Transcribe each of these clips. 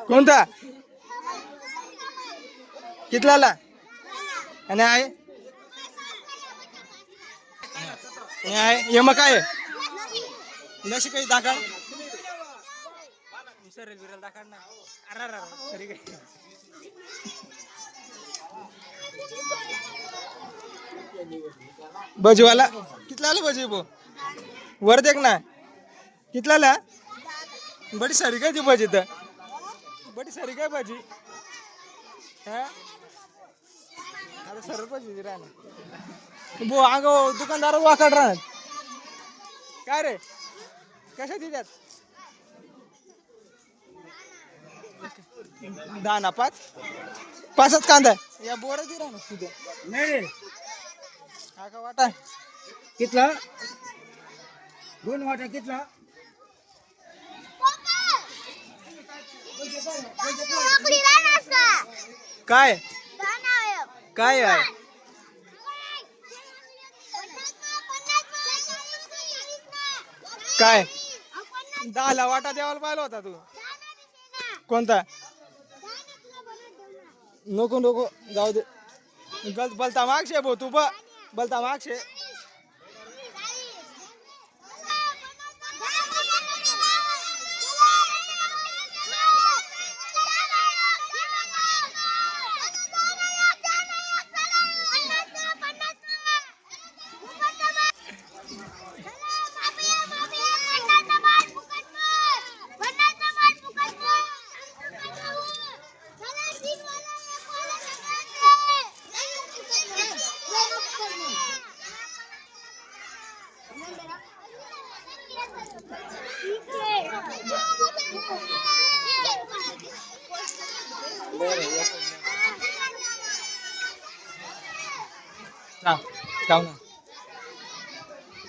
कोणता कितलाला आणि आहे ये मग काय नशी काही दाखल सरेल बिरेल दाखल ना अरे सरी काय बजीवाला कितलाला बजी बो वर देख ना कितलाला बड़ी सारी काय ती भाजी तर बड़ी सारी काय भाजी हा आता सरळ भाजी राहणार बो अगो दुकानदार वाकड राहणार काय रे कशा दिल्यात 10 ना 5 कांदा या बोरा दे राहणार तुझं नाही हा का वाटा कितला 2 वाटा कितला काय काय आहे काय 10 वाटा द्यावाला पाहिला होता तू कोणता नको नको जाऊ दे बलता मागशे भाऊ तू बलता मागशे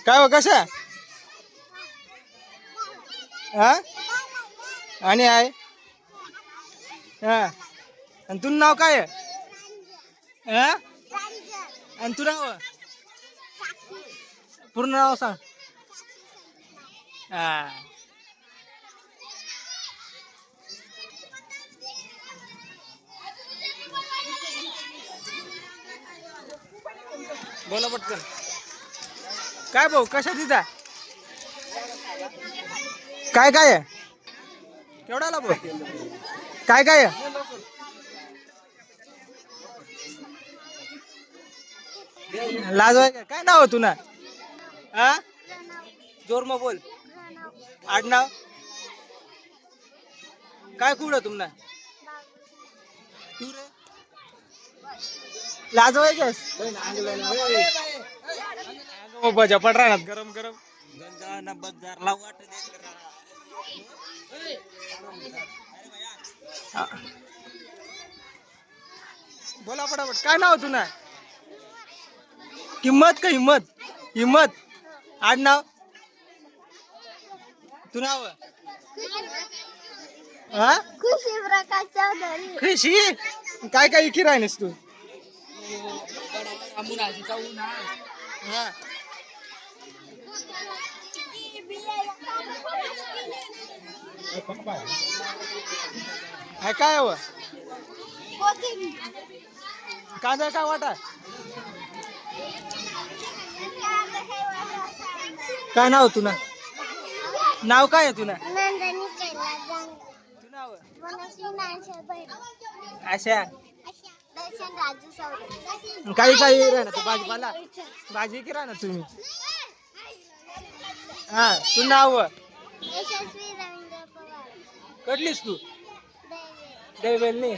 काय हो कशा हा आणि आहे हा आणि तुझं नाव काय आहे हा आणि तू नाव पूर्ण नाव सांग हा बोला पटकन काय भाऊ कशा तिथं काय काय आहे केवढाला भाऊ काय काय आहे लाज आहे का काय नाव तू ना हा जोर मग बोल आडनाव काय कुठं तुमना तू रे लाज आहे का बजा पड राहणार गरम गरम बोला पटापट काय नाव तू ना किंमत का हिम्मत हिम्मत आडनाव तू नाव हा खुशी प्रकाश चौधरी खुशी काय काय इकी राहिलीस तू काय हवं कांदा काय वाटा काय नाव तुला नाव काय आहे तुला तू नाव अशा काही काही राहणार तू भाजीपाला भाजी की राहणार तुम्ही हा तू नाव कडलीस तू दैवेलनी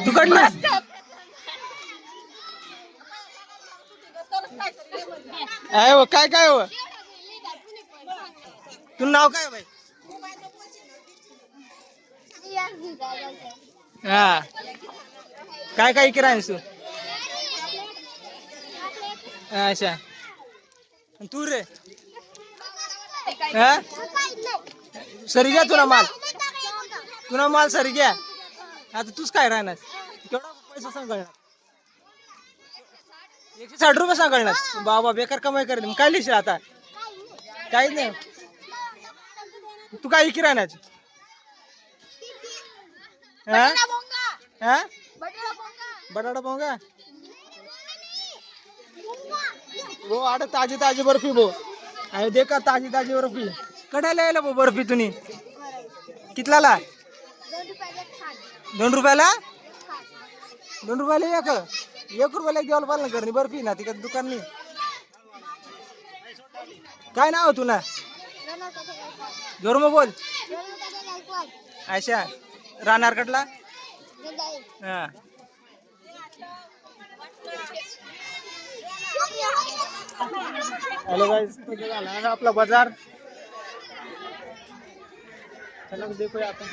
तू कडलीस काय काय हो तू नाव काय भाई हा काय काय किराय तू अच्छा तू रे हा सरी घ्या तुला माल सरी घ्या. आता तूच काय राहणार केवढा पैसा सांगणार 160 रुपये सांगणार बाबा बेकार कमाई कर काय लिहिशील आता काहीच नाही. तू काय इकी राहणार बटाटा पोंगा वो आठ ताजी ताजी बर्फी भो अरे देखा ताजी ताजी बर्फी कढायला यायला भो बर्फी तुम्ही कितलाला 2 रुपयाला 2 रुपयाला एक रुपयाला द्यायला पाहिजे करणी बर्फी ना तिकडे दुकान नाही. काय नाव तू ना जोर मग बोल आयशा राहणार कटला हा हॅलो गाइस झाला आपला बाजार चला देखूया आपण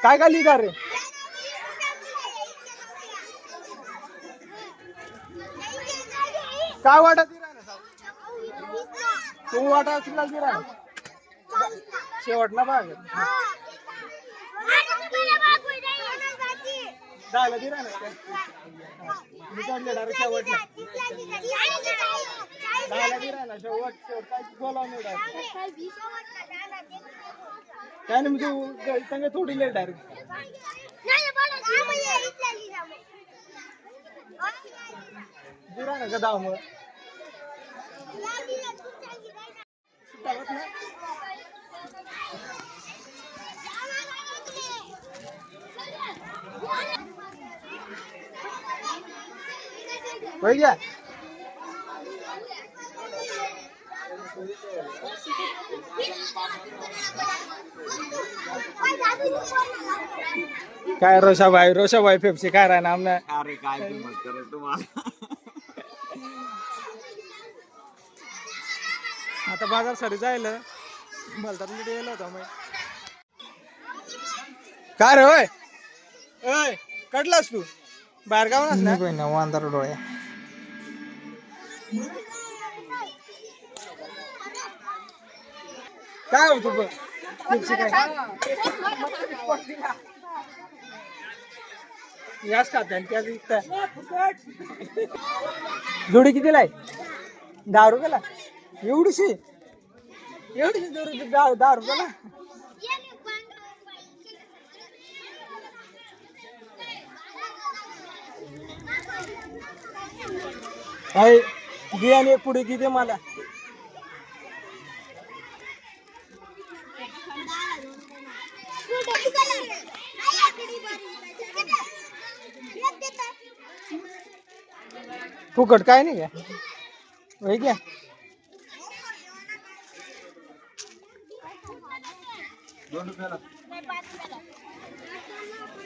काय काय लिहिणार रे काय वाटत तू वाटा किती शेवट ना बाग झालं दे ना मी काढले डायरेक्ट शेवटला झालं दे ना शेवट काय बोलाव नाही काय नाही म्हणजे संग थोडी लेट डायरेक्ट दिरा ना गदा मग गया काय रोशाबाई फेपसी काय राहणार आमना अरे काय किंमत करत तुम्हाला आता बाजार सरी जायला बोलतात मी गेलो होतो मग काय रे होय ओय कडलास तू बाहेर गावनास ना कोण वांदर डोळ्या काय होतो बघ याच खात्यान त्याच विकता जोडी कितीला आहे 10 रुपयाला एवढीशी 10 रुपयाला आहे बियाणे पुढे किती मला फुकट काय नाही का वही क्या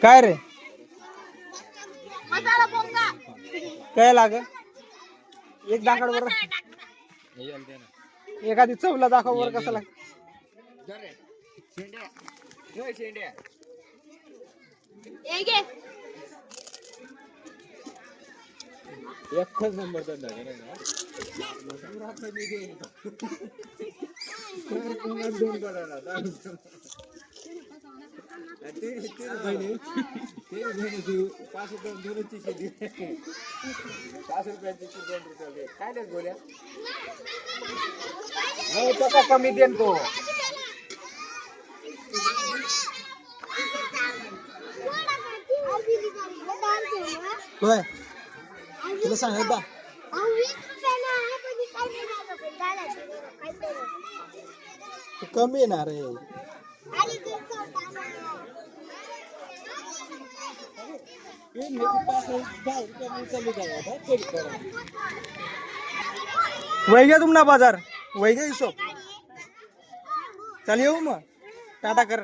काय रे काय लाग एक दाखड वर एखादी चवला दाखव वर कसा लाग एकच नंबर काय बोल्या हो कमी देन तो तुला सांगत कमी येणार रे वही घ्या तुमना बाजार वही घ्या हिशोब चल येऊ मग टाटा करा